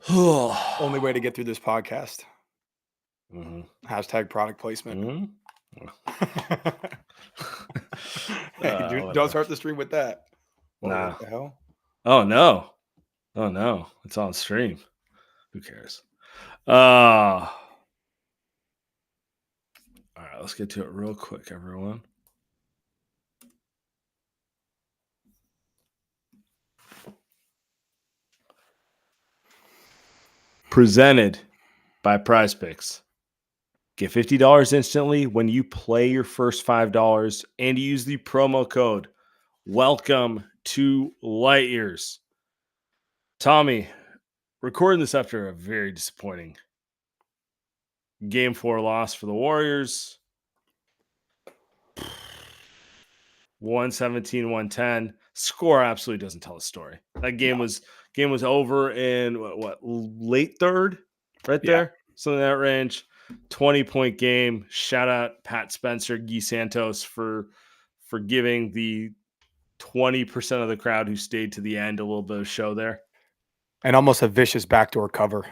Only way to get through this podcast. Mm-hmm. Hashtag product placement. Mm-hmm. Hey, don't start the stream with that. Nah. What the hell? Oh no. Oh no. It's on stream. Who cares? All right, let's get to it real quick, everyone. Presented by Prize Picks. Get $50 instantly when you play your first $5 and use the promo code Welcome to Light Years. Tommy, recording this after a very disappointing Game 4 loss for the Warriors. 117-110. Score absolutely doesn't tell the story. That game was over in what late third, right there, something in that range. 20-point game. Shout out Pat Spencer, Guy Santos for giving the 20% of the crowd who stayed to the end a little bit of show there. And almost a vicious backdoor cover.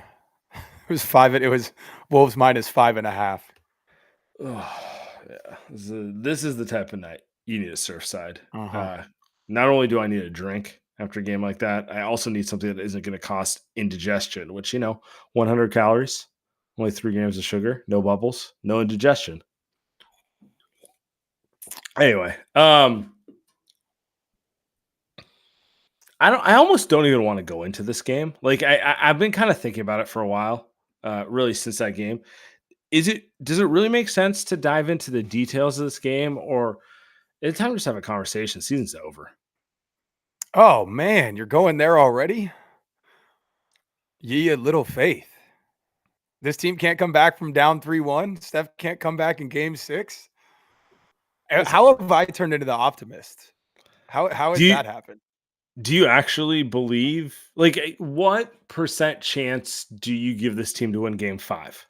It was Wolves minus 5.5. Oh, yeah. This is the type of night you need a Surfside. Uh-huh. Not only do I need a drink after a game like that, I also need something that isn't going to cost indigestion, which, 100 calories, only 3 grams of sugar, no bubbles, no indigestion. Anyway, I almost don't even want to go into this game. Like I've been kind of thinking about it for a while, really since that game. Does it really make sense to dive into the details of this game, or it's time to just have a conversation? Season's over. Oh man, you're going there already? Ye a little faith. This team can't come back from down 3-1. Steph can't come back in game 6. How have I turned into the optimist? How has that happened? Do you actually believe, like, what percent chance do you give this team to win game 5?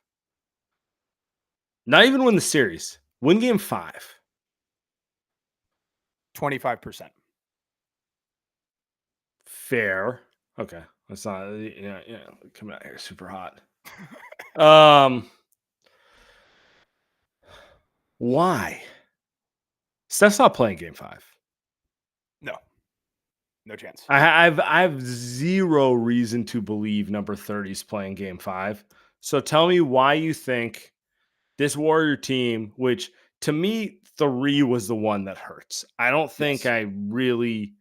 Not even win the series. Win game 5. 25%. Fair. Okay. That's not, coming out here super hot. Why? Steph's not playing game 5. No chance. I have zero reason to believe number 30 is playing game 5. So tell me why you think this Warrior team, which to me, 3 was the one that hurts. I don't think I really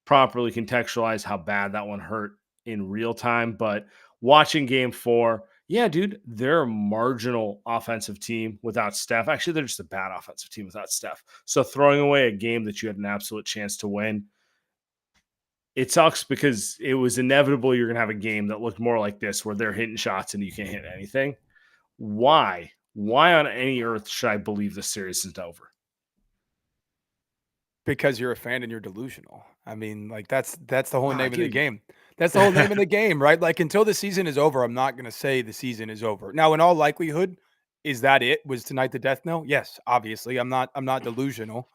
properly contextualize how bad that one hurt in real time, but watching game 4, yeah, dude, they're a marginal offensive team without Steph. Actually, they're just a bad offensive team without Steph. So throwing away a game that you had an absolute chance to win, it sucks because it was inevitable you're going to have a game that looked more like this where they're hitting shots and you can't hit anything. Why? Why on any earth should I believe this series isn't over? Because you're a fan and you're delusional. I mean, like that's the whole name of the game. That's the whole name of the game, right? Like until the season is over, I'm not going to say the season is over. Now, in all likelihood, is that it? Was tonight the death knell? Yes, obviously. I'm not delusional.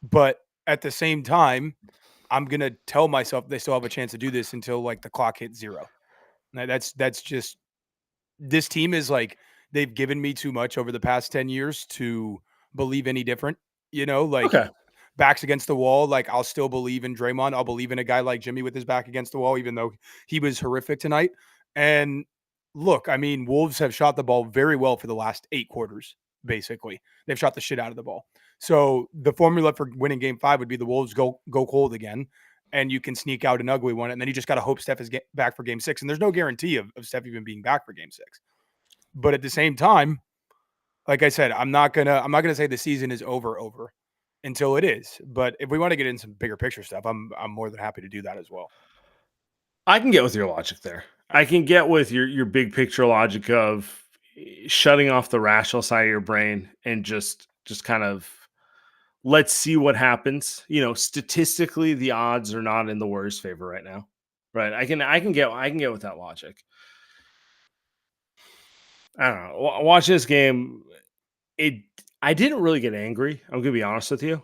But at the same time, I'm going to tell myself they still have a chance to do this until like the clock hits 0. Now, that's just this team is like they've given me too much over the past 10 years to believe any different, Okay. Backs against the wall. Like I'll still believe in Draymond. I'll believe in a guy like Jimmy with his back against the wall, even though he was horrific tonight. And look, I mean, Wolves have shot the ball very well for the last 8 quarters. Basically, they've shot the shit out of the ball. So the formula for winning game 5 would be the Wolves go cold again, and you can sneak out an ugly one. And then you just got to hope Steph is back for game 6. And there's no guarantee of Steph even being back for game 6. But at the same time, like I said, I'm not gonna say the season is over until it is. But if we want to get in some bigger picture stuff, I'm more than happy to do that as well. I can get with your logic there. I can get with your big picture logic of shutting off the rational side of your brain and just kind of let's see what happens. Statistically, the odds are not in the Warriors' favor right now. Right. I can get with that logic. I don't know. Watching this game, I didn't really get angry. I'm gonna be honest with you.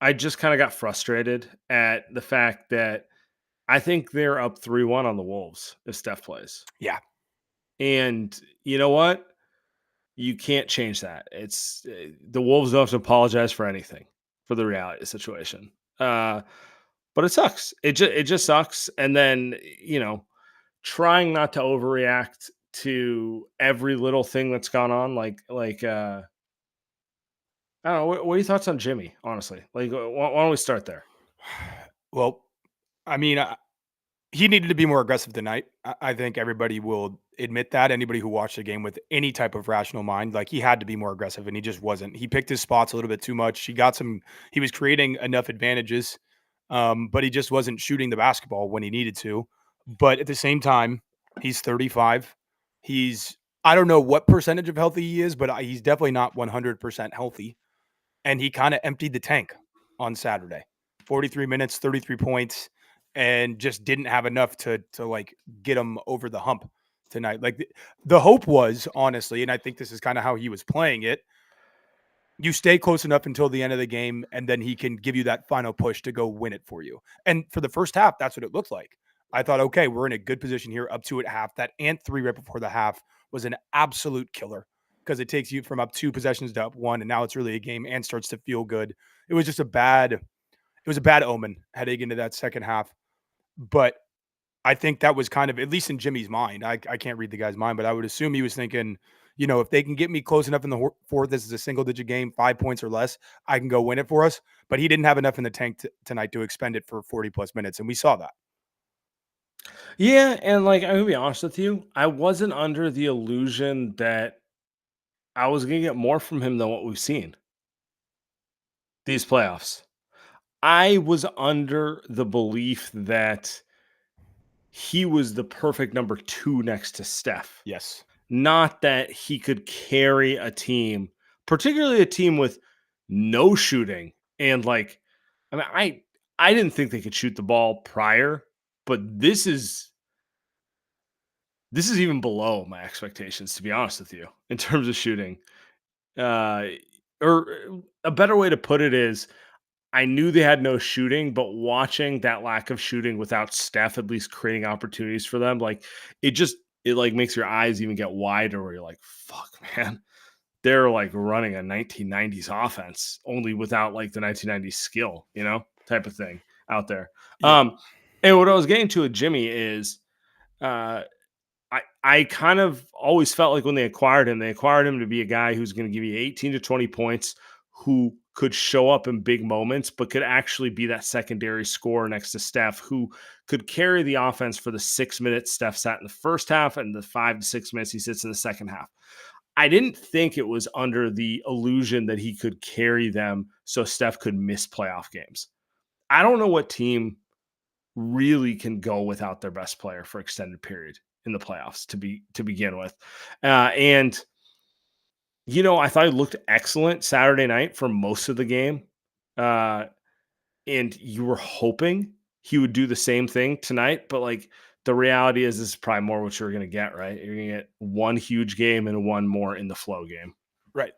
I just kind of got frustrated at the fact that I think they're up 3-1 on the Wolves if Steph plays. Yeah. And you know what? You can't change that. It's the Wolves don't have to apologize for anything for the reality of the situation. But it sucks. It just sucks. And then, trying not to overreact to every little thing that's gone on. I don't know. What are your thoughts on Jimmy? Honestly, why don't we start there? Well, I mean, he needed to be more aggressive tonight. I think everybody will admit that. Anybody who watched the game with any type of rational mind, like he had to be more aggressive, and he just wasn't. He picked his spots a little bit too much. He was creating enough advantages, but he just wasn't shooting the basketball when he needed to. But at the same time, he's 35. He's I don't know what percentage of healthy he is, but he's definitely not 100% healthy. And he kind of emptied the tank on Saturday. 43 minutes, 33 points, and just didn't have enough to like get him over the hump tonight. Like the hope was honestly, and I think this is kind of how he was playing it. You stay close enough until the end of the game, and then he can give you that final push to go win it for you. And for the first half, that's what it looked like. I thought, okay, we're in a good position here, up 2 at half. That and 3 right before the half was an absolute killer because it takes you from up 2 possessions to up 1, and now it's really a game and starts to feel good. It was just it was a bad omen heading into that second half. But I think that was kind of, at least in Jimmy's mind. I can't read the guy's mind, but I would assume he was thinking, if they can get me close enough in the fourth, this is a single digit game, 5 points or less, I can go win it for us. But he didn't have enough in the tank tonight to expend it for 40 plus minutes. And we saw that. Yeah, and I'm gonna be honest with you, I wasn't under the illusion that I was gonna get more from him than what we've seen these playoffs. I was under the belief that he was the perfect number 2 next to Steph. Yes. Not that he could carry a team, particularly a team with no shooting. And I mean, I didn't think they could shoot the ball prior, but this is even below my expectations, to be honest with you, in terms of shooting. Uh, or a better way to put it is I knew they had no shooting, but watching that lack of shooting without Steph at least creating opportunities for them, it makes your eyes even get wider where you're like, fuck, man. They're running a 1990s offense, only without the 1990s skill, type of thing out there. Yeah. And what I was getting to with Jimmy is uh I kind of always felt like when they acquired him to be a guy who's going to give you 18 to 20 points, who could show up in big moments, but could actually be that secondary scorer next to Steph, who could carry the offense for the 6 minutes Steph sat in the first half and the 5 to 6 minutes he sits in the second half. I didn't think it was under the illusion that he could carry them so Steph could miss playoff games. I don't know what team really can go without their best player for extended period in the playoffs to begin with. And I thought he looked excellent Saturday night for most of the game. And you were hoping he would do the same thing tonight, but the reality is this is probably more what you're going to get, right? You're going to get one huge game and one more in the flow game. Right.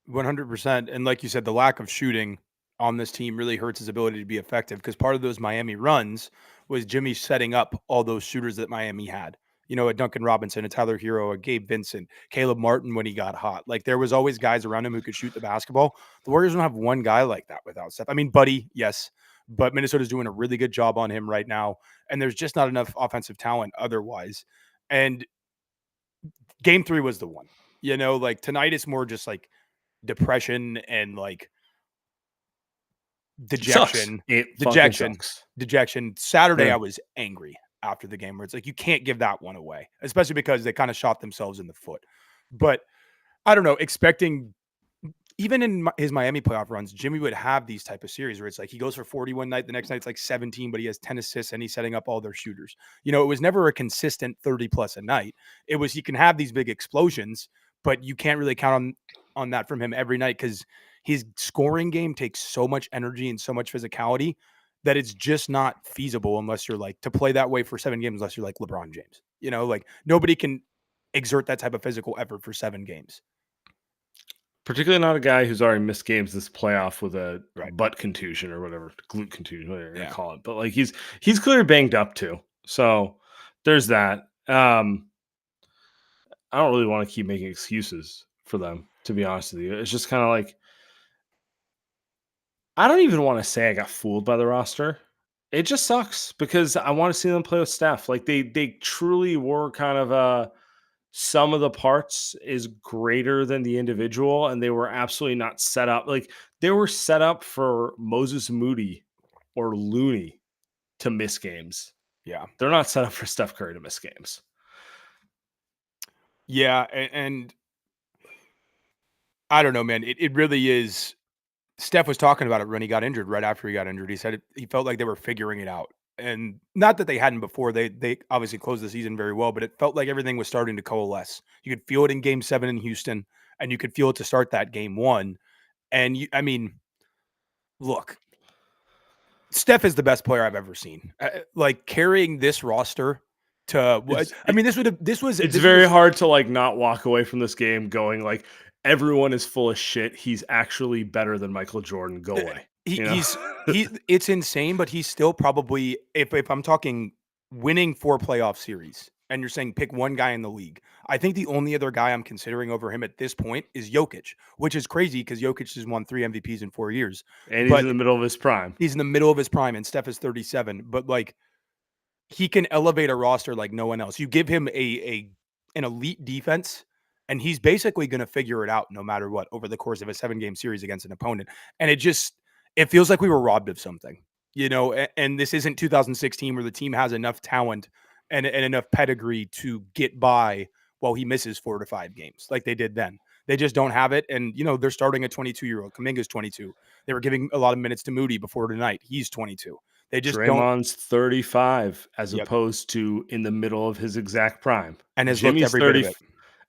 100%. And like you said, the lack of shooting on this team really hurts his ability to be effective because part of those Miami runs was Jimmy setting up all those shooters that Miami had. A Duncan Robinson, a Tyler Hero, a Gabe Vincent, Caleb Martin when he got hot. Like there was always guys around him who could shoot the basketball. The Warriors don't have one guy like that without Steph. I mean, Buddy, yes, but Minnesota's doing a really good job on him right now. And there's just not enough offensive talent otherwise. And game 3 was the one. Like tonight is more just like depression and like It sucks. dejection, It fucking dejection, sucks. dejection. Saturday, Yeah. I was angry after the game where it's like, you can't give that one away, especially because they kind of shot themselves in the foot. But I don't know, expecting even in his Miami playoff runs, Jimmy would have these type of series where it's like he goes for 40 one night, the next night it's like 17, but he has 10 assists and he's setting up all their shooters. It was never a consistent 30 plus a night. It was he can have these big explosions, but you can't really count on that from him every night because his scoring game takes so much energy and so much physicality that it's just not feasible unless you're like to play that way for 7 games, unless you're like LeBron James. Like nobody can exert that type of physical effort for 7 games. Particularly not a guy who's already missed games this playoff with a Right. butt contusion or whatever, glute contusion, whatever you're gonna Yeah. call it. But like he's clearly banged up too. So there's that. I don't really want to keep making excuses for them, to be honest with you. It's just kind of like I don't even want to say I got fooled by the roster. It just sucks because I want to see them play with Steph. Like they truly were kind of some of the parts is greater than the individual, and they were absolutely not set up. Like they were set up for Moses Moody or Looney to miss games. Yeah. They're not set up for Steph Curry to miss games. Yeah. And I don't know, man. It really is. Steph was talking about it when he got injured, right after he got injured. He said he felt like they were figuring it out. And not that they hadn't before. They obviously closed the season very well, but it felt like everything was starting to coalesce. You could feel it in game 7 in Houston, and you could feel it to start that game 1. And I mean, look, Steph is the best player I've ever seen. Like carrying this roster to what It's I mean, this was it's this was very a hard to like not walk away from this game going like everyone is full of shit. He's actually better than Michael Jordan. Go Uh, away. he You know? he's he it's insane, but he's still probably if I'm talking winning 4 playoff series and you're saying pick one guy in the league, I think the only other guy I'm considering over him at this point is Jokic, which is crazy because Jokic has won 3 MVPs in 4 years. And he's in But the middle of his prime. he's in the middle of his prime and Steph is 37, but like he can elevate a roster like no one else. You give him a an elite defense, and he's basically going to figure it out no matter what over the course of a 7-game series against an opponent. And it feels like we were robbed of something, you know. And this isn't 2016 where the team has enough talent and enough pedigree to get by while he misses 4 to 5 games like they did then. They just don't have it. And, you know, they're starting a 22-year-old. Kuminga's 22. They were giving a lot of minutes to Moody before tonight. He's 22. They just don't. Draymond's 35 as Yep. opposed to in the middle of his exact prime. And has looked Jimmy's every bit of 30 it.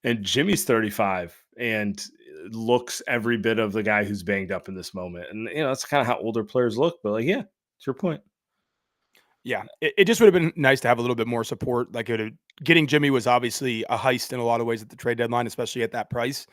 and Jimmy's 35 and looks every bit of the guy who's banged up in this moment. And you know, that's kind of how older players look, but like, yeah, it's your point. Yeah, it just would have been nice to have a little bit more support. Like getting Jimmy was obviously a heist in a lot of ways at the trade deadline, especially at that price.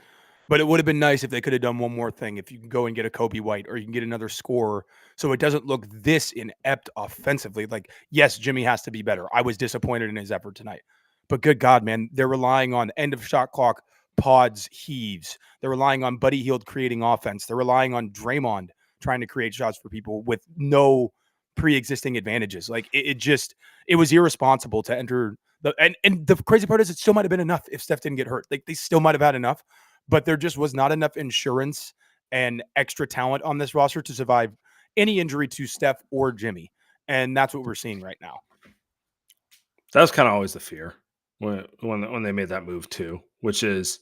But it would have been nice if they could have done one more thing. If you can go and get a Kobe White or you can get another scorer, so it doesn't look this inept offensively. Like, yes, Jimmy has to be better. I was disappointed in his effort tonight, but good God, man, they're relying on end of shot clock pods, heaves. They're relying on Buddy Hield creating offense. They're relying on Draymond trying to create shots for people with no pre-existing advantages. Like it was irresponsible to enter and the crazy part is it still might have been enough if Steph didn't get hurt. Like they still might have had enough, but there just was not enough insurance and extra talent on this roster to survive any injury to Steph or Jimmy. And that's what we're seeing right now. That was kind of always the fear when they made that move too, which is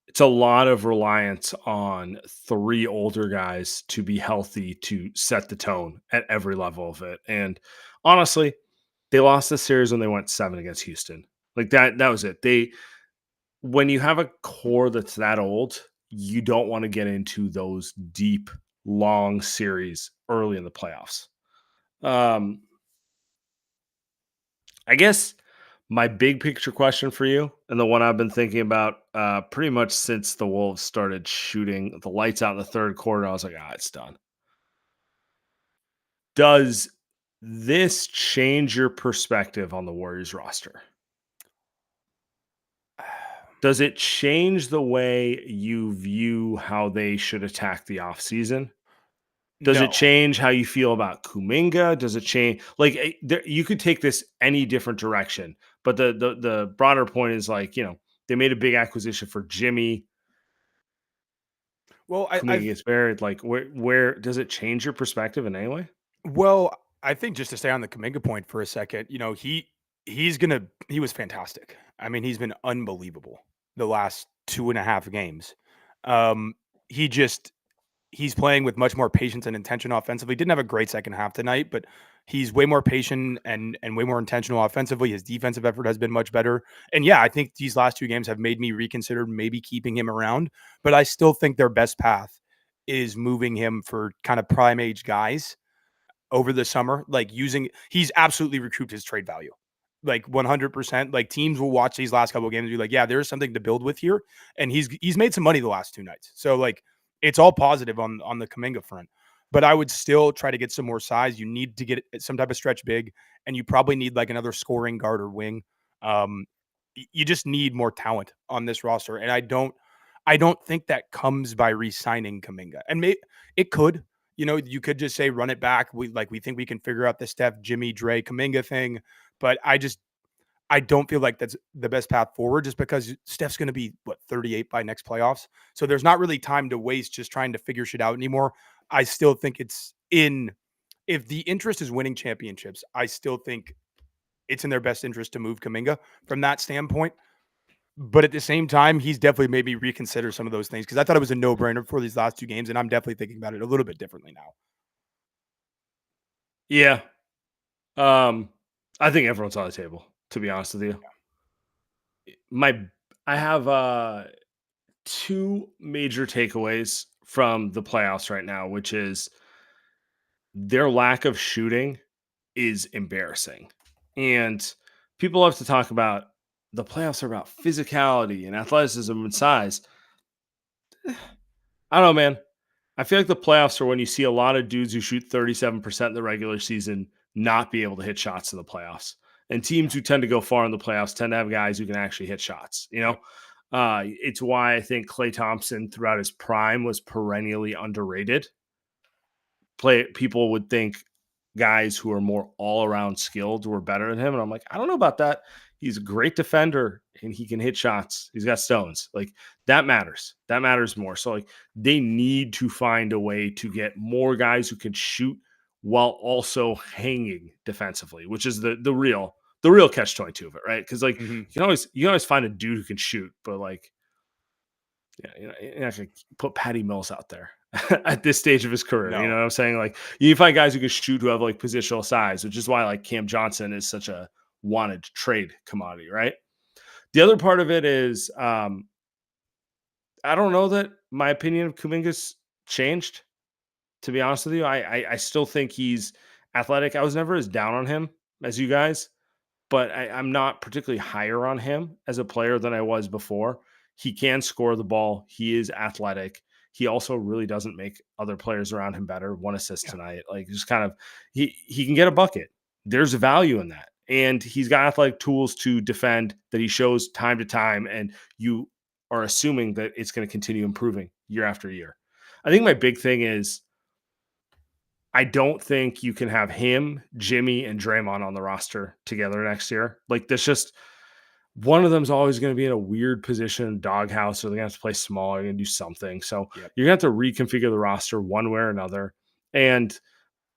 it's a lot of reliance on 3 older guys to be healthy to set the tone at every level of it. And honestly, they lost the series when they went 7 against Houston. Like that was it. When you have a core that's that old, you don't want to get into those deep, long series early in the playoffs. I guess my big picture question for you, and the one I've been thinking about pretty much since the Wolves started shooting the lights out in the third quarter, I was like, it's done. Does this change your perspective on the Warriors roster? Does it change the way you view how they should attack the offseason? Does it No. change how you feel about Kuminga? Does it change like you could take this any different direction, but the broader point is like, you know, they made a big acquisition for Jimmy. Well, Kuminga gets buried. Like where does it change your perspective in any way? I think just to stay on the Kaminga point for a second, you know, he was fantastic. I mean, he's been unbelievable the last 2.5 games. Um, he just he's playing with much more patience and intention offensively. Didn't have a great second half tonight, but he's way more patient and way more intentional offensively. His defensive effort has been much better. And yeah, I think these last 2 games have made me reconsider maybe keeping him around, but I still think their best path is moving him for kind of prime age guys over the summer, like he's absolutely recouped his trade value like 100%. Like teams will watch these last couple of games and be like, yeah, there's something to build with here. And he's made some money the last 2 nights. So like it's all positive on the Kuminga front. But I would still try to get some more size. You need to get some type of stretch big, and you probably need like another scoring guard or wing. Um, you just need more talent on this roster, and I don't think that comes by re-signing Kuminga. And it could, you could just say run it back. We think we can figure out the Steph, Jimmy, Dre, Kuminga thing, but I don't feel like that's the best path forward just because Steph's going to be 38 by next playoffs. So there's not really time to waste just trying to figure shit out anymore. I still think if the interest is winning championships, I still think it's in their best interest to move Kuminga from that standpoint. But at the same time, he's definitely made me reconsider some of those things because I thought it was a no-brainer for these last 2 games, and I'm definitely thinking about it a little bit differently now. Yeah. I think everyone's on the table, to be honest with you. My I have 2 major takeaways from the playoffs right now, which is their lack of shooting is embarrassing. And people love to talk about the playoffs are about physicality and athleticism and size. I don't know, man. I feel like the playoffs are when you see a lot of dudes who shoot 37% in the regular season not be able to hit shots in the playoffs. And teams who tend to go far in the playoffs tend to have guys who can actually hit shots. Yep. It's why I think Klay Thompson throughout his prime was perennially underrated. People would think guys who are more all around skilled were better than him. And I'm like, I don't know about that. He's a great defender and he can hit shots. He's got stones. Like that matters. That matters more. So like they need to find a way to get more guys who can shoot while also hanging defensively, which is the real catch 22 of it, right? Because like Mm-hmm. you can always find a dude who can shoot, but like yeah, you're not gonna put Patty Mills out there at this stage of his career. No. You know what I'm saying? Like you find guys who can shoot who have like positional size, which is why like Cam Johnson is such a wanted trade commodity, right? The other part of it is I don't know that my opinion of Kuminga's changed. To be honest with you, I still think he's athletic. I was never as down on him as you guys, but I'm not particularly higher on him as a player than I was before. He can score the ball. He is athletic. He also really doesn't make other players around him better. 1 assist Yeah. tonight. Like just kind of he can get a bucket. There's value in that. And he's got athletic tools to defend that he shows time to time. And you are assuming that it's going to continue improving year after year. I think my big thing is I don't think you can have him, Jimmy, and Draymond on the roster together next year. Like, there's just one of them's always going to be in a weird position, doghouse, or they're going to have to play small, they're going to do something. So Yep. you're going to have to reconfigure the roster one way or another. And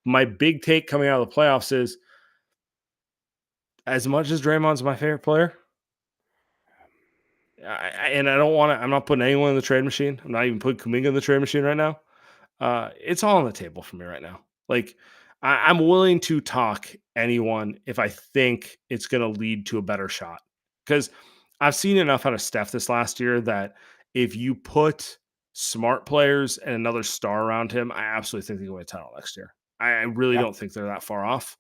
my big take coming out of the playoffs is as much as Draymond's my favorite player, and I don't want to, I'm not putting anyone in the trade machine. I'm not even putting Kuminga in the trade machine right now. It's all on the table for me right now. Like I'm willing to talk anyone if I think it's going to lead to a better shot. Because I've seen enough out of Steph this last year that if you put smart players and another star around him, I absolutely think they can win a title next year. I really Yeah. don't think they're that far off.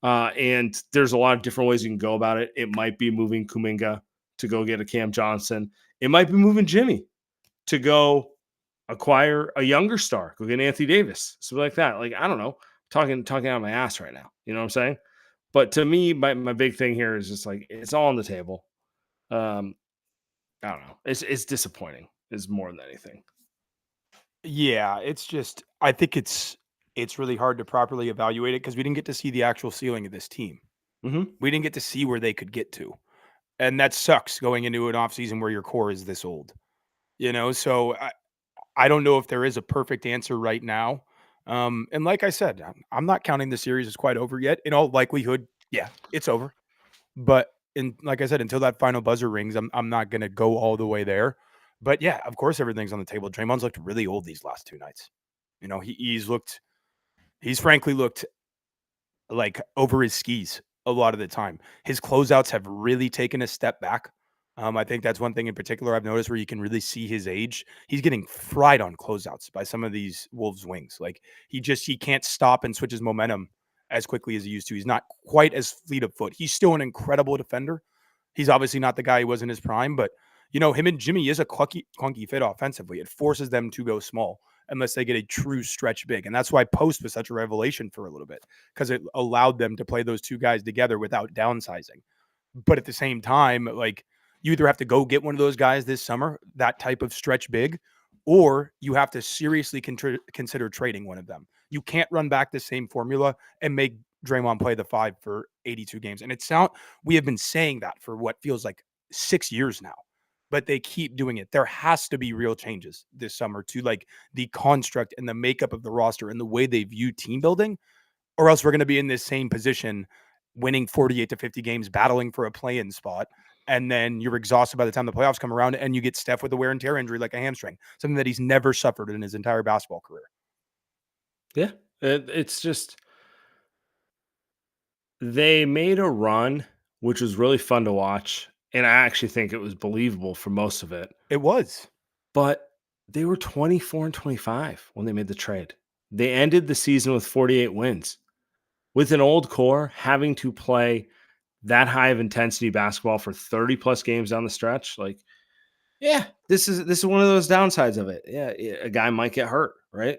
And there's a lot of different ways you can go about it. It might be moving Kuminga to go get a Cam Johnson. It might be moving Jimmy to go acquire a younger star, go get Anthony Davis, something like that. Like, I don't know, talking out of my ass right now. You know what I'm saying? But to me, my big thing here is just like it's all on the table. I don't know. It's disappointing is more than anything. Yeah, it's just I think it's really hard to properly evaluate it because we didn't get to see the actual ceiling of this team. Mm-hmm. We didn't get to see where they could get to. And that sucks going into an offseason where your core is this old. So I don't know if there is a perfect answer right now. And like I said, I'm not counting the series as quite over yet. In all likelihood, yeah, it's over. But like I said, until that final buzzer rings, I'm not gonna go all the way there. But yeah, of course everything's on the table. Draymond's looked really old these last 2 nights. He's frankly looked like over his skis a lot of the time. His closeouts have really taken a step back. I think that's one thing in particular I've noticed where you can really see his age. He's getting fried on closeouts by some of these Wolves wings. Like he can't stop and switch his momentum as quickly as he used to. He's not quite as fleet of foot. He's still an incredible defender. He's obviously not the guy he was in his prime, but him and Jimmy is a clunky fit offensively. It forces them to go small unless they get a true stretch big. And that's why post was such a revelation for a little bit, because it allowed them to play those two guys together without downsizing. But at the same time, like, you either have to go get one of those guys this summer, that type of stretch big, or you have to seriously consider trading one of them. You can't run back the same formula and make Draymond play the 5 for 82 games. And we have been saying that for what feels like 6 years now, but they keep doing it. There has to be real changes this summer to, like, the construct and the makeup of the roster and the way they view team building, or else we're going to be in this same position, winning 48 to 50 games, battling for a play-in spot. And then you're exhausted by the time the playoffs come around, and you get Steph with a wear and tear injury like a hamstring, something that he's never suffered in his entire basketball career. Yeah. It's just, they made a run, which was really fun to watch. And I actually think it was believable for most of it. It was. But they were 24-25 when they made the trade. They ended the season with 48 wins. With an old core having to play that high of intensity basketball for 30 plus games down the stretch, like, yeah, this is one of those downsides of it. Yeah, a guy might get hurt, right?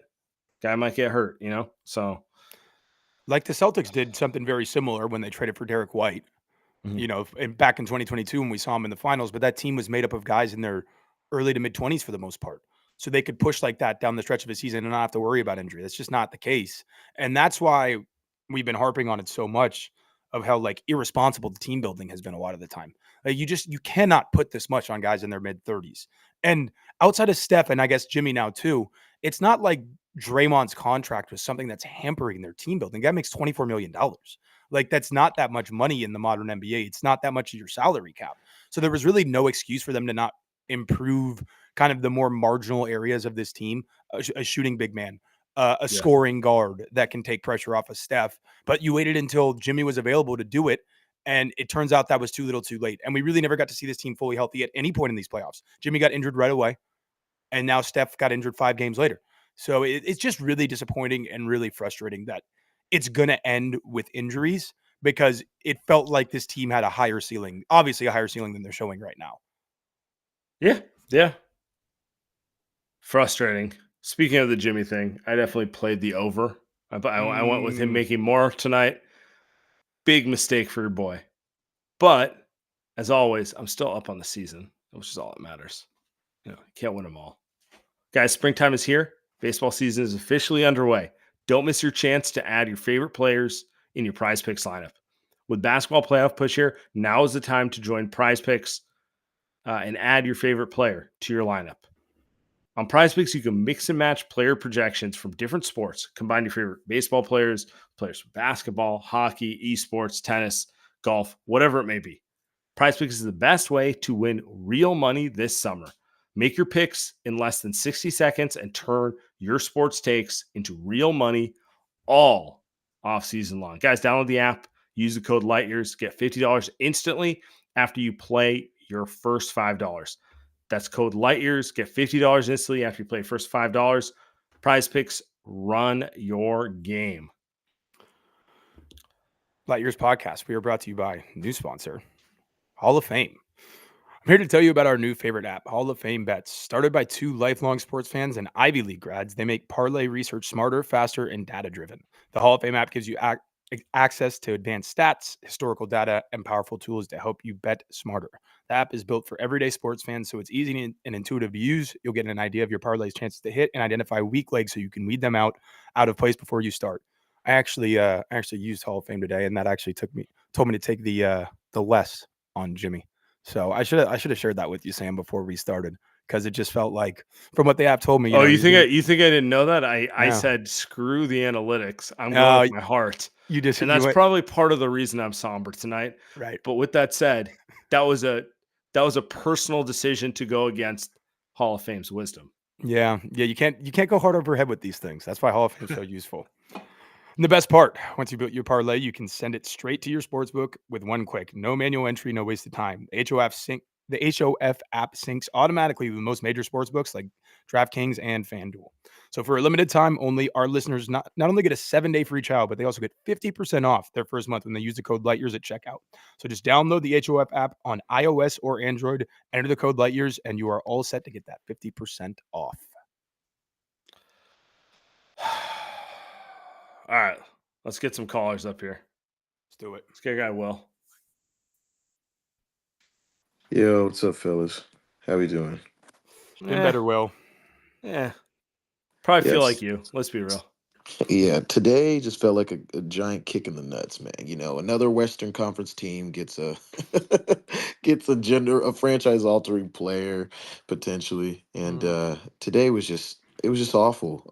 Guy might get hurt, So, Like the Celtics did something very similar when they traded for Derek White, mhm. and back in 2022 when we saw him in the finals, but that team was made up of guys in their early to mid 20s for the most part. So they could push like that down the stretch of a season and not have to worry about injury. That's just not the case. And that's why we've been harping on it so much, of how, like, irresponsible the team building has been a lot of the time. Like, you cannot put this much on guys in their mid 30s. And outside of Steph, and I guess Jimmy now too, it's not like Draymond's contract was something that's hampering their team building. That makes $24 million. Like, that's not that much money in the modern NBA. It's not that much of your salary cap. So there was really no excuse for them to not improve kind of the more marginal areas of this team. A shooting big man, a Yeah. scoring guard that can take pressure off of Steph. But you waited until Jimmy was available to do it. And it turns out that was too little too late. And we really never got to see this team fully healthy at any point in these playoffs. Jimmy got injured right away. And now Steph got injured 5 games later. So it's just really disappointing and really frustrating that it's going to end with injuries, because it felt like this team had a higher ceiling, obviously a higher ceiling than they're showing right now. Yeah. Yeah. Frustrating. Speaking of the Jimmy thing, I definitely played the over. I went with him making more tonight. Big mistake for your boy. But as always, I'm still up on the season, which is all that matters. You can't win them all. Guys, springtime is here. Baseball season is officially underway. Don't miss your chance to add your favorite players in your Prize Picks lineup. With basketball playoff push here, now is the time to join Prize Picks and add your favorite player to your lineup. On Prize Picks, you can mix and match player projections from different sports. Combine your favorite baseball players from basketball, hockey, esports, tennis, golf, whatever it may be. Prize Picks is the best way to win real money this summer. Make your picks in less than 60 seconds and turn your sports takes into real money all off season long. Guys, download the app, use the code LIGHTYEARS, get $50 instantly after you play your first $5. That's code LIGHTYEARS, get $50 instantly after you play first $5. Prize Picks, run your game. Light Years Podcast, we are brought to you by new sponsor, Hall of Fame. I'm here to tell you about our new favorite app, Hall of Fame Bets. Started by 2 lifelong sports fans and Ivy League grads, they make parlay research smarter, faster, and data-driven. The Hall of Fame app gives you access to advanced stats, historical data, and powerful tools to help you bet smarter. The app is built for everyday sports fans, so it's easy and intuitive to use. You'll get an idea of your parlay's chances to hit and identify weak legs so you can weed them out of place before you start. I actually used Hall of Fame today, and that actually told me to take the less on Jimmy. So I should have shared that with you, Sam, before we started, because it just felt like, from what the app told me. You think I didn't know that? I said screw the analytics. I'm going with my heart. And that's probably part of the reason I'm somber tonight. Right. But with that said, that was a personal decision to go against Hall of Fame's wisdom. Yeah. You can't go hard over head with these things. That's why Hall of Fame is so useful. And the best part, once you built your parlay, you can send it straight to your sportsbook with one click. No manual entry, no wasted time. The HOF app syncs automatically with most major sportsbooks like DraftKings, and FanDuel. So for a limited time only, our listeners not only get a 7-day free trial, but they also get 50% off their first month when they use the code LightYears at checkout. So just download the HOF app on iOS or Android, enter the code LightYears, and you are all set to get that 50% off. All right, let's get some callers up here. Let's do it. Let's get a guy Will. Yo, what's up, fellas? How we doing? Been better, Will. Yeah. Probably feel Yes. like you. Let's be real. Yeah, today just felt like a giant kick in the nuts, man. You know, another Western Conference team gets a gets a franchise altering player potentially, and today was just it was just awful.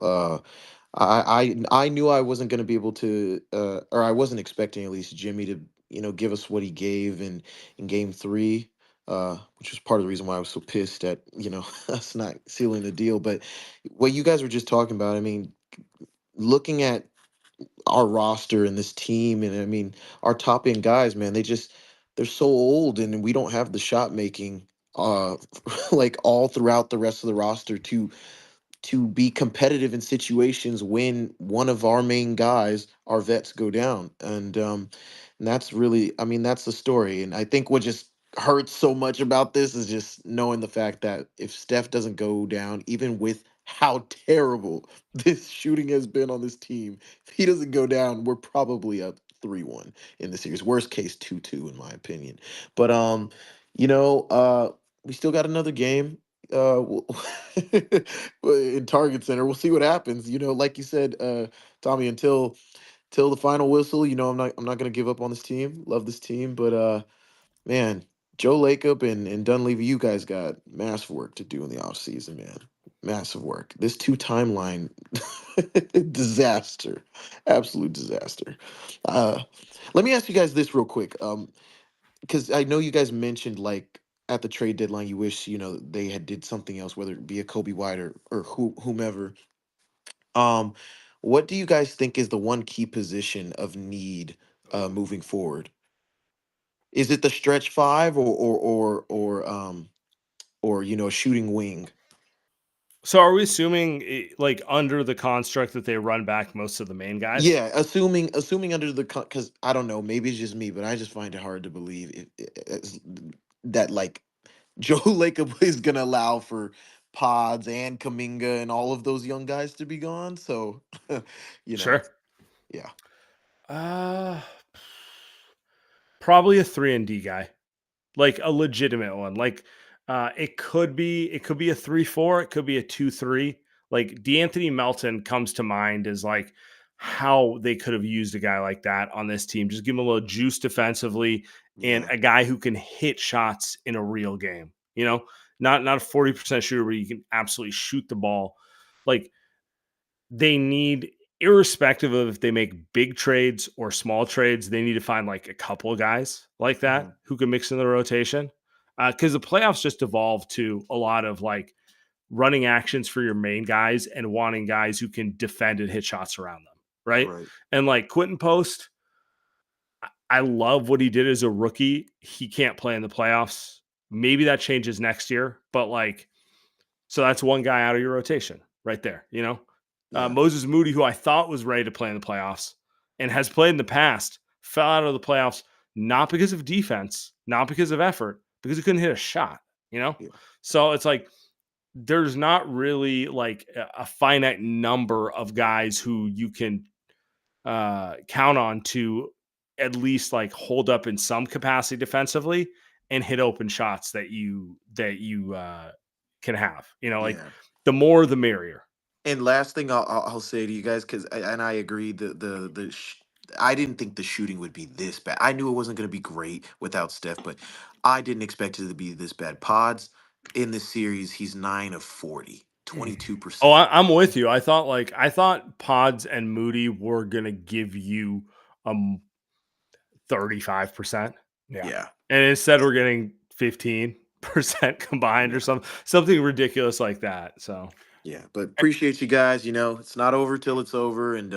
I knew I wasn't going to be able to, or I wasn't expecting at least Jimmy to give us what he gave in Game 3. Which was part of the reason why I was so pissed at us not sealing the deal. But what you guys were just talking about, I mean, looking at our roster and this team, and I mean our top end guys, man, they're so old, and we don't have the shot making like all throughout the rest of the roster to be competitive in situations when one of our main guys, our vets, go down. And that's really, I mean, that's the story. And I think what just hurts so much about this is just knowing the fact that if Steph doesn't go down, even with how terrible this shooting has been on this team, if he doesn't go down, we're probably up 3-1 in the series. Worst case 2-2 in my opinion. But we still got another game we'll- in Target Center. We'll see what happens. Like you said, Tommy, till the final whistle, I'm not gonna give up on this team. Love this team, but man, Joe Lacob and Dunleavy, you guys got massive work to do in the offseason, man. Massive work. This two timeline disaster. Absolute disaster. Uh Let me ask you guys this real quick. Because I know you guys mentioned like at the trade deadline, you wish they had did something else, whether it be a Kobe White or whomever. Um, what do you guys think is the one key position of need moving forward? Is it the stretch five or a shooting wing? So are we assuming like under the construct that they run back most of the main guys? Yeah, assuming under the because I don't know, maybe it's just me, but I just find it hard to believe that like Joe Lacob is going to allow for Pods and Kaminga and all of those young guys to be gone. So, you know, Sure. yeah, Uh Probably a 3 and D guy. Like a legitimate one. Like it could be a 3-4, it could be a 2-3. Like D'Anthony Melton comes to mind as like how they could have used a guy like that on this team. Just give him a little juice defensively and yeah, a guy who can hit shots in a real game. Not a 40% shooter where you can absolutely shoot the ball. Like they need, irrespective of if they make big trades or small trades, they need to find like a couple of guys like that mhm, who can mix in the rotation. Because the playoffs just evolved to a lot of like running actions for your main guys and wanting guys who can defend and hit shots around them. Right. right, And like Quentin Post, I love what he did as a rookie. He can't play in the playoffs. Maybe that changes next year, but like, so that's one guy out of your rotation right there. yeah, Moses Moody, who I thought was ready to play in the playoffs and has played in the past, fell out of the playoffs, not because of defense, not because of effort, because he couldn't hit a shot. yeah, So it's like, there's not really like a finite number of guys who you can count on to at least like hold up in some capacity defensively and hit open shots that you can have. Like yeah. the more the merrier. And last thing I'll say to you guys, because and I agree, I didn't think the shooting would be this bad. I knew it wasn't going to be great without Steph, but I didn't expect it to be this bad. Pods in this series, he's 9 of 40, twenty-two Oh, percent I'm with you. I thought Pods and Moody were gonna give you 35%, Yeah. Yeah. and instead we're getting 15% combined or Yeah. something ridiculous like that. So Yeah, but appreciate you guys. It's not over till it's over, and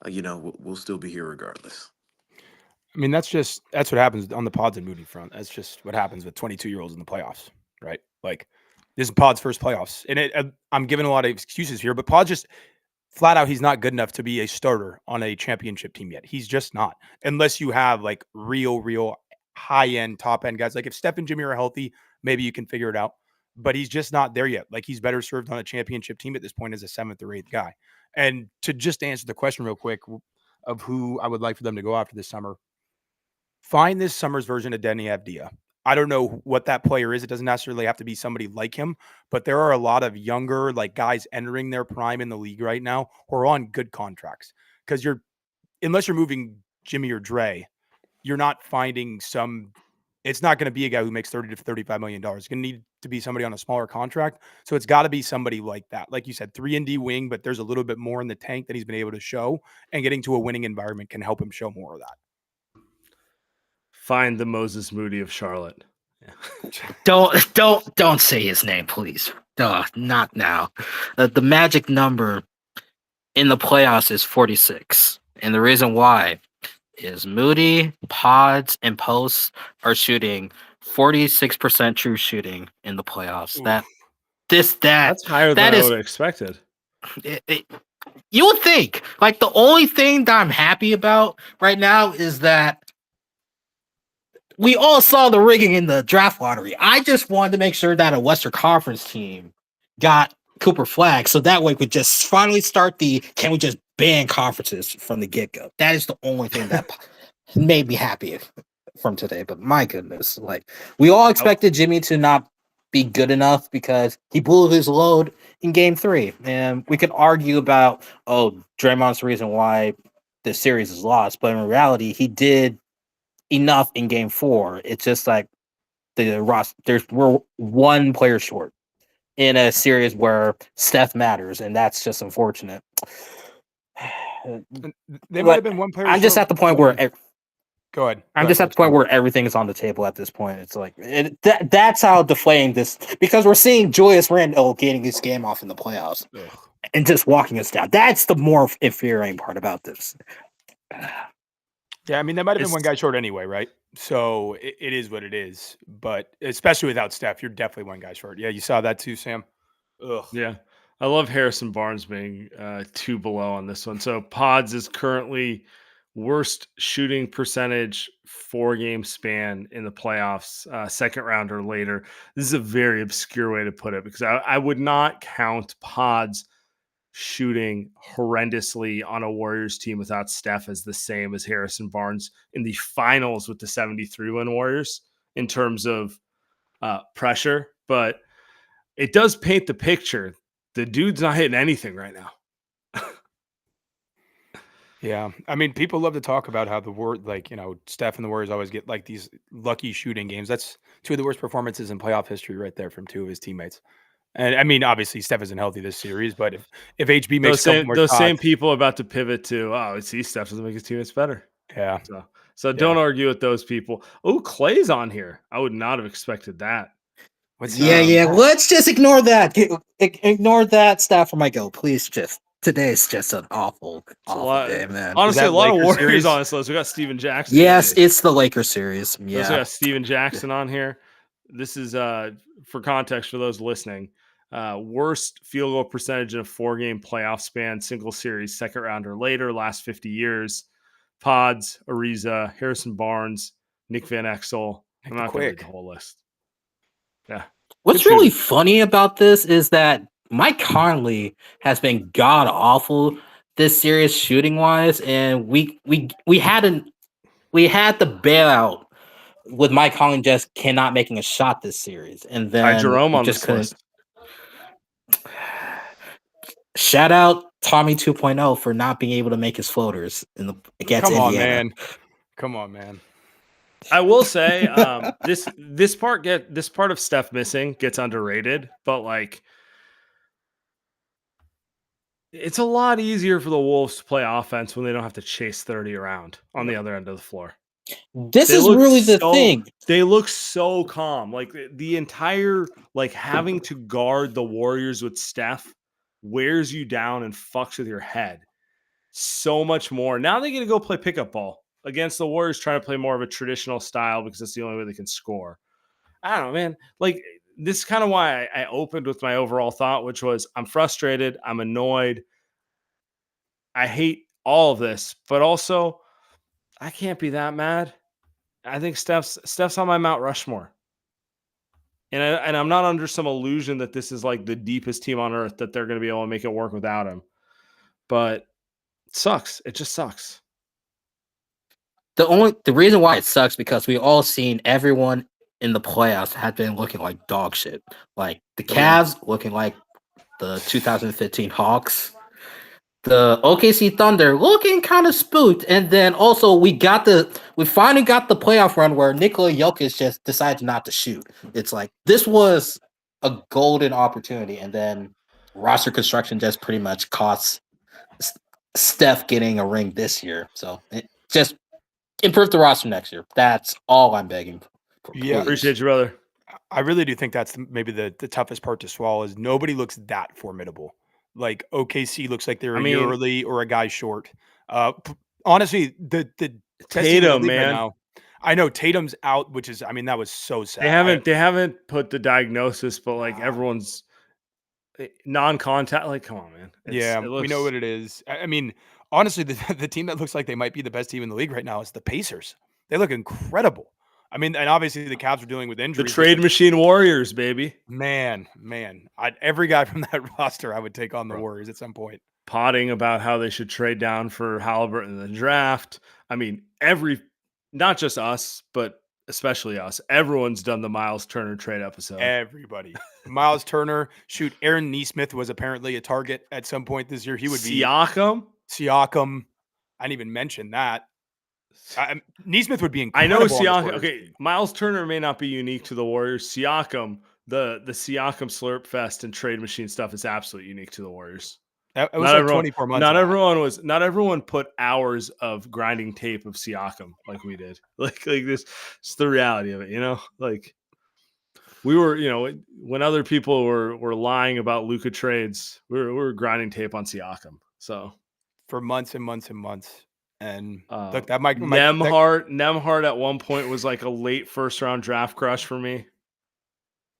we'll still be here regardless. I mean, that's what happens on the Pods and Moody front. That's just what happens with 22-year-olds in the playoffs, right? Like This is Pod's first playoffs. And I'm giving a lot of excuses here, but Pod just flat out, he's not good enough to be a starter on a championship team yet. He's just not. Unless you have like real high end, top end guys. Like if Steph and Jimmy are healthy, maybe you can figure it out. But he's just not there yet. Like he's better served on a championship team at this point as a 7th or 8th guy. And to just answer the question real quick of who I would like for them to go after this summer, find this summer's version of Denny Avdia. I don't know what that player is. It doesn't necessarily have to be somebody like him, but there are a lot of younger, like guys entering their prime in the league right now who are on good contracts. Because unless you're moving Jimmy or Dre, you're not finding some. It's not going to be a guy who makes $30 to $35 million. It's going to need to be somebody on a smaller contract. So it's got to be somebody like that. Like you said, 3-and-D wing, but there's a little bit more in the tank that he's been able to show, and getting to a winning environment can help him show more of that. Find the Moses Moody of Charlotte. Don't say his name, please. Not now. The magic number in the playoffs is 46, and the reason why is Moody, Pods, and Posts are shooting 46% true shooting in the playoffs. Oof. That's higher than I would have expected. You would think. Like the only thing that I'm happy about right now is that we all saw the rigging in the draft lottery. I just wanted to make sure that a Western Conference team got Cooper Flag, so that way we just finally start can we just ban conferences from the get-go? That is the only thing that made me happy from today. But my goodness, like we all expected Jimmy to not be good enough because he blew his load in Game 3, and we could argue about Draymond's the reason why the series is lost, but in reality, he did enough in Game 4. It's just like we're one player short in a series where Steph matters, and that's just unfortunate. They might have been one player. I'm just at the point where go ahead. I'm just at the point where everything is on the table at this point. It's like that's how deflating this, because we're seeing Julius Randle getting his game off in the playoffs and just walking us down. That's the more infuriating part about this. Yeah, I mean, they might have been one guy short anyway, right? So it is what it is. But especially without Steph, you're definitely one guy short. Yeah, you saw that too, Sam. Ugh. Yeah. I love Harrison Barnes being 2 below on this one. So Pods is currently worst shooting percentage 4-game span in the playoffs, second round or later. This is a very obscure way to put it, because I would not count Pods shooting horrendously on a Warriors team without Steph as the same as Harrison Barnes in the finals with the 73-win Warriors in terms of pressure. But it does paint the picture. The dude's not hitting anything right now. Yeah. I mean, people love to talk about how Steph and the Warriors always get like these lucky shooting games. That's 2 of the worst performances in playoff history right there from 2 of his teammates. And I mean, obviously, Steph isn't healthy this series, but if HB makes those same people are about to pivot to, see, Steph doesn't make his teammates better. Yeah. So don't argue with those people. Oh, Clay's on here. I would not have expected that. Let's just ignore that. Ignore that. Steph for my go, please. Today's just an awful day, man. Honestly, a lot of Warriors series on this list. We got Steven Jackson. Yes, it's the Lakers series. Yeah, we got Steven Jackson on here. This is for context for those listening. Worst field goal percentage in a 4-game playoff span, single series, second round or later, last 50 years. Pods, Ariza, Harrison Barnes, Nick Van Exel. I'm not going to read the whole list. Yeah. What's really funny about this is that Mike Conley has been god awful this series shooting wise, and we had the bailout with Mike Conley just cannot making a shot this series, and then Ty Jerome on this list. Shout out Tommy 2.0 for not being able to make his floaters against Indiana. Come on, man. I will say this part of Steph missing gets underrated, but like it's a lot easier for the Wolves to play offense when they don't have to chase 30 around on the other end of the floor. This is really the thing. They look so calm. Like the entire having to guard the Warriors with Steph wears you down and fucks with your head so much more. Now they get to go play pickup ball against the Warriors, trying to play more of a traditional style because that's the only way they can score. I don't know, man. Like this is kind of why I opened with my overall thought, which was I'm frustrated, I'm annoyed, I hate all of this, but also I can't be that mad. I think Steph's on my Mount Rushmore. And I'm not under some illusion that this is like the deepest team on earth that they're going to be able to make it work without him. But it sucks. It just sucks. The reason why it sucks because we all seen everyone in the playoffs had been looking like dog shit. Like the Cavs looking like the 2015 Hawks. The OKC Thunder looking kind of spooked, and then also we finally got the playoff run where Nikola Jokic just decided not to shoot. It's like this was a golden opportunity, and then roster construction just pretty much costs Steph getting a ring this year. So it just improve the roster next year. That's all I'm begging for. Yeah. Appreciate you, brother. I really do think that's maybe the toughest part to swallow is nobody looks that formidable. Like OKC looks like they're a year early or a guy short. Honestly, the best team in the league right now. I know Tatum's out, which is that was so sad. They haven't put the diagnosis, but like everyone's non-contact. Like, come on, man. We know what it is. I mean, honestly, the team that looks like they might be the best team in the league right now is the Pacers. They look incredible. I mean, and obviously the Cavs are dealing with injuries. The trade machine Warriors, baby. Man. Every guy from that roster I would take on the Warriors at some point. Potting about how they should trade down for Halliburton in the draft. I mean, not just us, but especially us. Everyone's done the Miles Turner trade episode. Everybody. Miles Turner. Shoot, Aaron Nesmith was apparently a target at some point this year. He would be Siakam. I didn't even mention that. Nesmith would be incredible. I know Siakam. Okay, Miles Turner may not be unique to the Warriors. Siakam, the Siakam slurp fest and trade machine stuff is absolutely unique to the Warriors. It was like 24 months. Not everyone put hours of grinding tape of Siakam like we did. Like this, it's the reality of it. Like we were. When other people were lying about Luka trades, we were grinding tape on Siakam. So for months and months and months. And look, that might Nemhart at one point was like a late first round draft crush for me.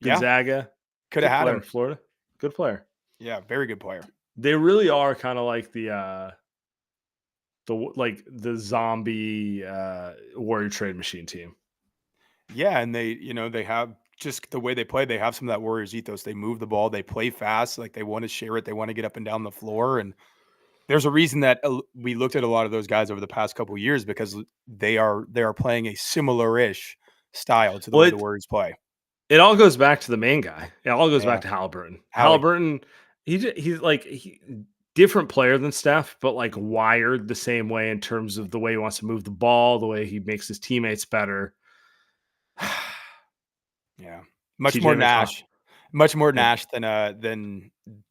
Gonzaga could have had him. Florida, good player. Yeah, very good player. They really are kind of like the zombie Warrior trade machine team. Yeah, and they have just the way they play. They have some of that Warriors ethos. They move the ball. They play fast. Like they want to share it. They want to get up and down the floor. And there's a reason that we looked at a lot of those guys over the past couple of years because they are playing a similar-ish style to the way the Warriors play. It all goes back to the main guy. It all goes back to Halliburton. Halliburton, he's different player than Steph, but like wired the same way in terms of the way he wants to move the ball, the way he makes his teammates better. Yeah, much more Nash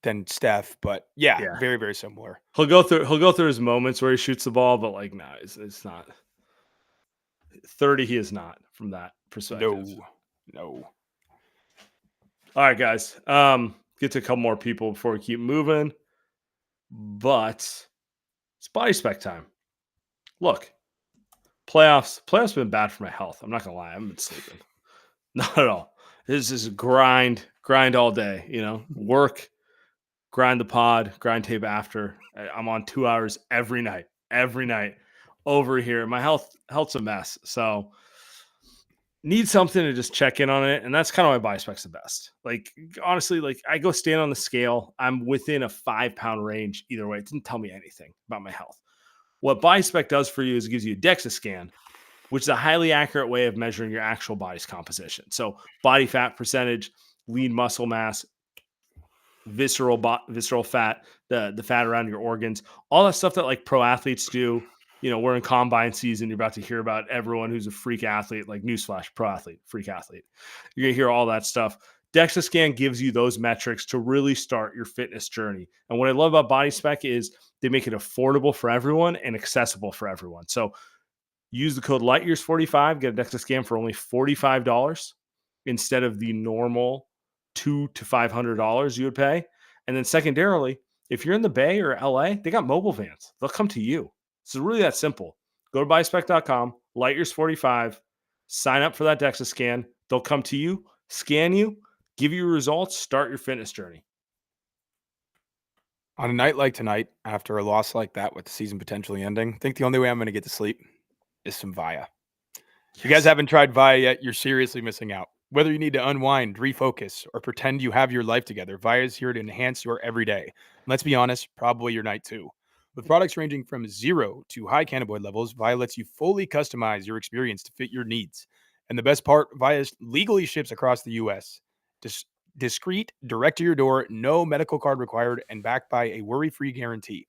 than Steph, but very, very similar. He'll go through his moments where he shoots the ball, but like, no, it's not 30. He is not from that perspective. No. All right, guys. Get to a couple more people before we keep moving, but it's body spec time. Look, playoffs have been bad for my health. I'm not gonna lie. I haven't been sleeping. Not at all. This is grind all day, work, grind the pod, grind tape after. I'm on 2 hours every night over here. My health's a mess. So need something to just check in on it. And that's kind of why body spec's the best. Like, honestly, like I go stand on the scale. I'm within a 5-pound range either way. It didn't tell me anything about my health. What body spec does for you is it gives you a DEXA scan, which is a highly accurate way of measuring your actual body's composition. So body fat percentage, lean muscle mass, visceral fat, the fat around your organs, all that stuff that like pro athletes do. We're in combine season. You're about to hear about everyone who's a freak athlete, like newsflash, pro athlete, freak athlete. You're going to hear all that stuff. DEXA scan gives you those metrics to really start your fitness journey. And what I love about body spec is they make it affordable for everyone and accessible for everyone. So use the code LightYears45, get a DEXA scan for only $45 instead of the normal $200 to $500 you would pay. And then secondarily, if you're in the Bay or LA, they got mobile vans. They'll come to you. It's really that simple. Go to bodyspec.com, LightYears45, sign up for that DEXA scan. They'll come to you, scan you, give you results, start your fitness journey. On a night like tonight, after a loss like that with the season potentially ending, I think the only way I'm going to get to sleep is some Via. If you guys haven't tried Via yet, you're seriously missing out. Whether you need to unwind, refocus, or pretend you have your life together, Via is here to enhance your everyday. And let's be honest, probably your night too. With products ranging from 0 to high cannabinoid levels, Via lets you fully customize your experience to fit your needs. And the best part, Via legally ships across the U.S. Discreet, direct to your door, no medical card required, and backed by a worry-free guarantee.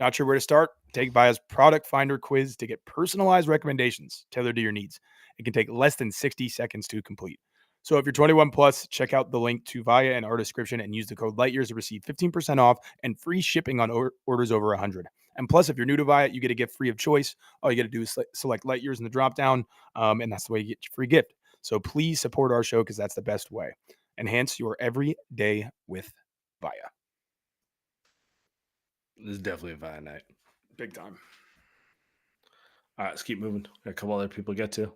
Not sure where to start? Take Via's product finder quiz to get personalized recommendations tailored to your needs. It can take less than 60 seconds to complete. So if you're 21 plus, check out the link to Via in our description and use the code LIGHTYEARS to receive 15% off and free shipping on orders over 100. And plus, if you're new to Via, you get a gift free of choice. All you got to do is select LIGHTYEARS in the dropdown, and that's the way you get your free gift. So please support our show because that's the best way. Enhance your every day with Via. This is definitely a Via night. Big time. All right, let's keep moving. Got a couple other people to get to.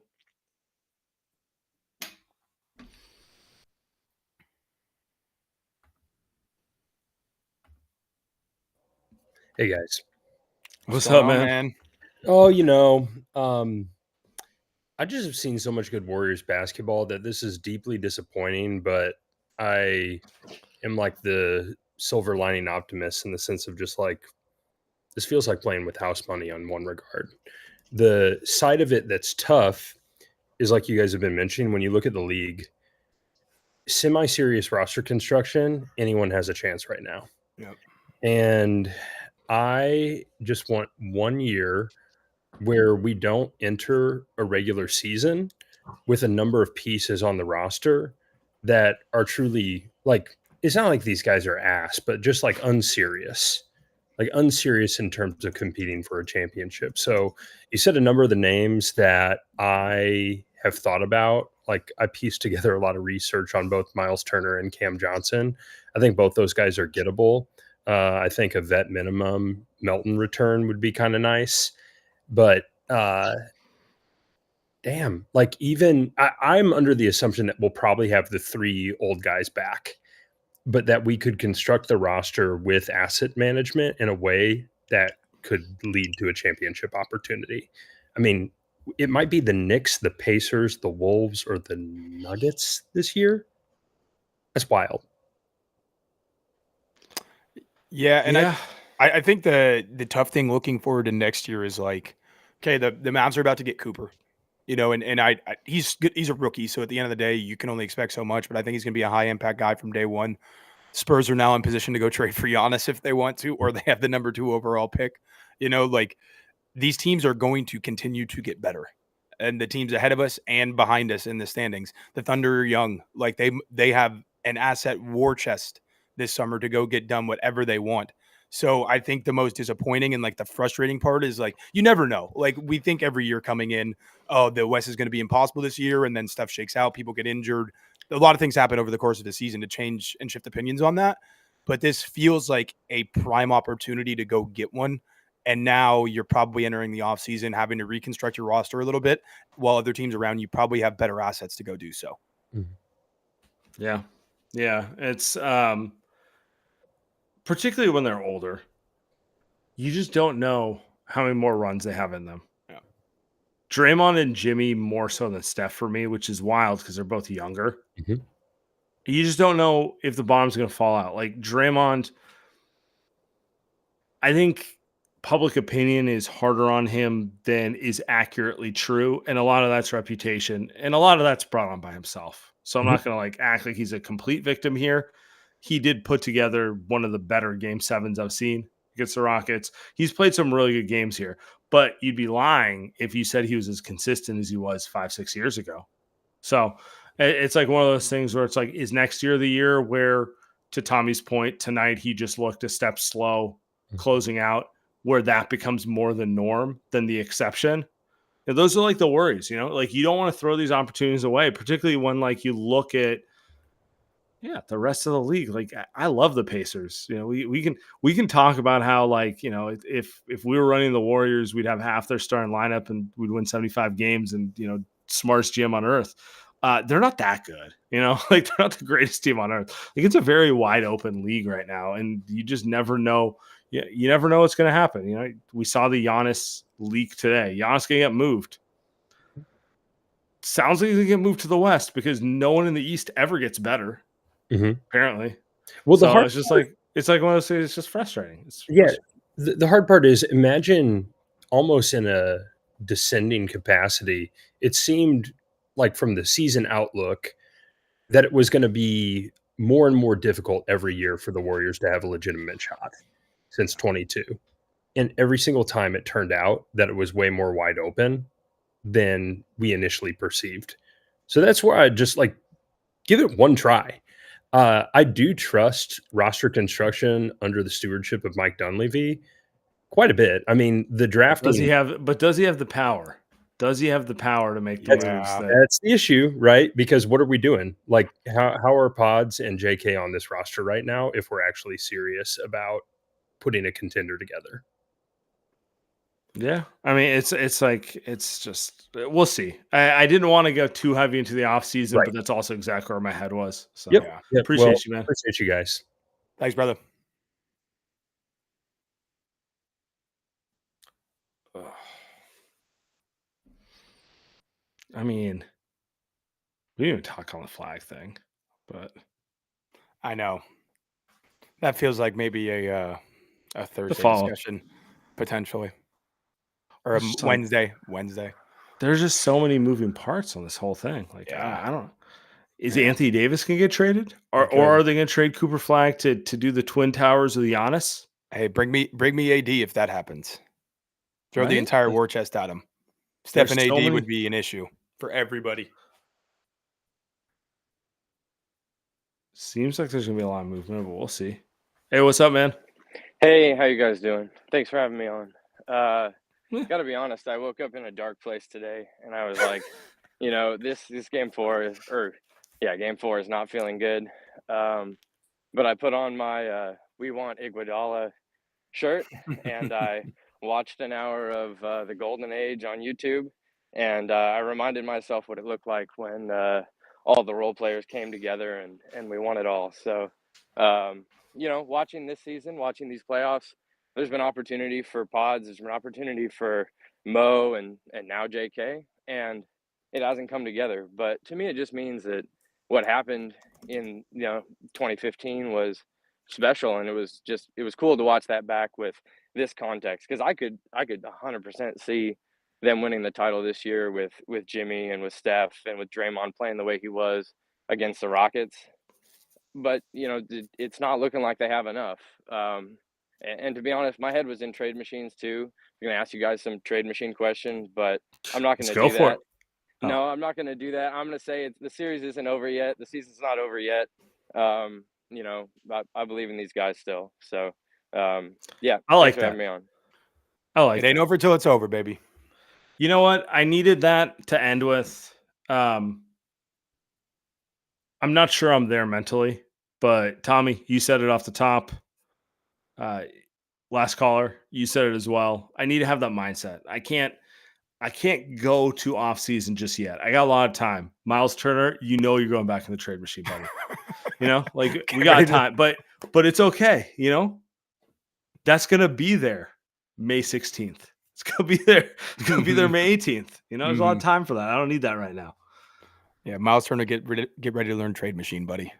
Hey guys. What's up, going on, man? Oh, I just have seen so much good Warriors basketball that this is deeply disappointing, but I am like the silver lining optimist in the sense of just like this feels like playing with house money on one regard. The side of it that's tough is like you guys have been mentioning, when you look at the league, semi-serious roster construction, anyone has a chance right now. Yep. And I just want 1 year where we don't enter a regular season with a number of pieces on the roster that are truly like, it's not like these guys are ass, but just like unserious in terms of competing for a championship. So you said a number of the names that I have thought about. Like I pieced together a lot of research on both Miles Turner and Cam Johnson. I think both those guys are gettable. I think a vet minimum Melton return would be kind of nice. But damn, like even I'm under the assumption that we'll probably have the 3 old guys back, but that we could construct the roster with asset management in a way that could lead to a championship opportunity. I mean, it might be the Knicks, the Pacers, the Wolves, or the Nuggets this year. That's wild. Yeah, and I think the tough thing looking forward to next year is like, okay, the Mavs are about to get Cooper, and he's good, he's a rookie, so at the end of the day, you can only expect so much. But I think he's going to be a high impact guy from day one. Spurs are now in position to go trade for Giannis if they want to, or they have the number 2 overall pick. Like these teams are going to continue to get better, and the teams ahead of us and behind us in the standings, the Thunder are young, like they have an asset war chest this summer to go get done whatever they want. So I think the most disappointing and like the frustrating part is like, you never know. Like we think every year coming in, oh, the West is going to be impossible this year. And then stuff shakes out. People get injured. A lot of things happen over the course of the season to change and shift opinions on that. But this feels like a prime opportunity to go get one. And now you're probably entering the offseason having to reconstruct your roster a little bit while other teams around you probably have better assets to go do so. Yeah. Yeah. It's particularly when they're older, you just don't know how many more runs they have in them. Yeah. Draymond and Jimmy more so than Steph for me, which is wild because they're both younger. Mm-hmm. You just don't know if the bottom's going to fall out. Like Draymond, I think public opinion is harder on him than is accurately true. And a lot of that's reputation. And a lot of that's brought on by himself. So I'm not going to like act like he's a complete victim here. He did put together one of the better game 7s I've seen against the Rockets. He's played some really good games here, but you'd be lying if you said he was as consistent as he was 5-6 years ago. So it's like one of those things where it's like, is next year the year where, to Tommy's point, tonight he just looked a step slow closing out, where that becomes more the norm than the exception? And those are like the worries, like you don't want to throw these opportunities away, particularly when like you look at the rest of the league. Like I love the Pacers. We can talk about how like, if we were running the Warriors, we'd have half their starting lineup and we'd win 75 games and, smartest GM on earth. they're not that good. Like they're not the greatest team on earth. Like it's a very wide open league right now, and you just never know. You never know what's going to happen. We saw the Giannis leak today. Giannis going to get moved. Sounds like he's going to get moved to the West because no one in the East ever gets better. Apparently. Well, so it's just like one of those things. It's just frustrating. The hard part is imagine almost in a descending capacity. It seemed like from the season outlook that it was going to be more and more difficult every year for the Warriors to have a legitimate shot since 22. And every single time it turned out that it was way more wide open than we initially perceived. So that's why I just give it one try. I do trust roster construction under the stewardship of Mike Dunleavy quite a bit. I mean, the drafting. Does he have the power? Does he have the power to make the moves? That's the issue, right? Because what are we doing? Like, how are Pods and JK on this roster right now if we're actually serious about putting a contender together? Yeah. I mean, it's just, we'll see. I didn't want to go too heavy into the offseason, but that's also exactly where my head was. So appreciate you, man. Appreciate you guys. Thanks, brother. I mean, we didn't even talk on the flag thing, but I know that feels like maybe a Thursday discussion potentially, or a Wednesday. There's just so many moving parts on this whole thing. Like, I don't. Is Anthony Davis gonna get traded, or are they gonna trade Cooper Flag to do the Twin Towers with Giannis? Hey, bring me AD if that happens. Throw the entire war chest at him. Steph and AD would be an issue for everybody. Seems like there's gonna be a lot of movement, but we'll see. Hey, what's up, man? Hey, how you guys doing? Thanks for having me on. Gotta be honest, I woke up in a dark place today, and I was like, this game 4 game 4 is not feeling good. But I put on my "We Want Iguodala" shirt, and I watched an hour of the Golden Age on YouTube, and I reminded myself what it looked like when all the role players came together and we won it all. So, watching this season, watching these playoffs, there's been opportunity for Pods, there's been opportunity for Mo and now JK, and it hasn't come together. But to me, it just means that what happened in 2015 was special, and it was cool to watch that back with this context, because I could 100% see them winning the title this year with Jimmy and with Steph and with Draymond playing the way he was against the Rockets. But it's not looking like they have enough. And to be honest, my head was in trade machines too. I'm gonna ask you guys some trade machine questions, but I'm not gonna do that. No, I'm not gonna do that. I'm gonna say the series isn't over yet. The season's not over yet. I believe in these guys still. So, I like that. Having me on. I like it. Ain't over till it's over, baby. You know what? I needed that to end with. I'm not sure I'm there mentally, but Tommy, you said it off the top. Last caller, you said it as well. I need to have that mindset. I can't go to off season just yet. I got a lot of time. Miles Turner, you're going back in the trade machine, buddy. We got time, but it's okay. That's going to be there May 16th. It's going to be there. It's going to be there May 18th. There's a lot of time for that. I don't need that right now. Yeah, Miles Turner, get ready to learn trade machine, buddy.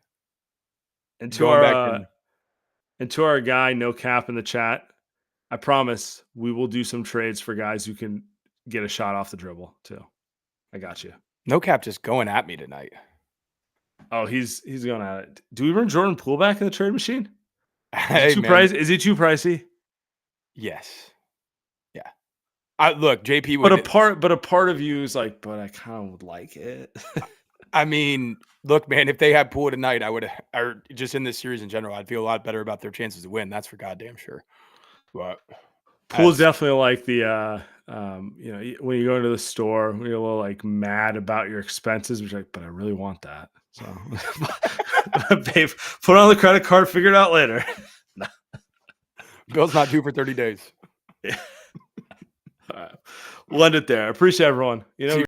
And to our guy, No Cap in the chat, I promise we will do some trades for guys who can get a shot off the dribble too. I got you. No Cap just going at me tonight. Oh, he's going at it. Do we run Jordan Poole back in the trade machine? Hey, is he too pricey? Yes. Yeah. Look, JP would. But a part of you is like, but I kind of would like it. I mean, look, man, if they had Poole tonight, or just in this series in general, I'd feel a lot better about their chances to win. That's for goddamn sure. But Poole's definitely like the, when you go into the store, when you're a little like mad about your expenses, which like, but I really want that. So, babe, put on the credit card, figure it out later. Bill's not due for 30 days. Yeah. All right. We'll end it there. I appreciate everyone.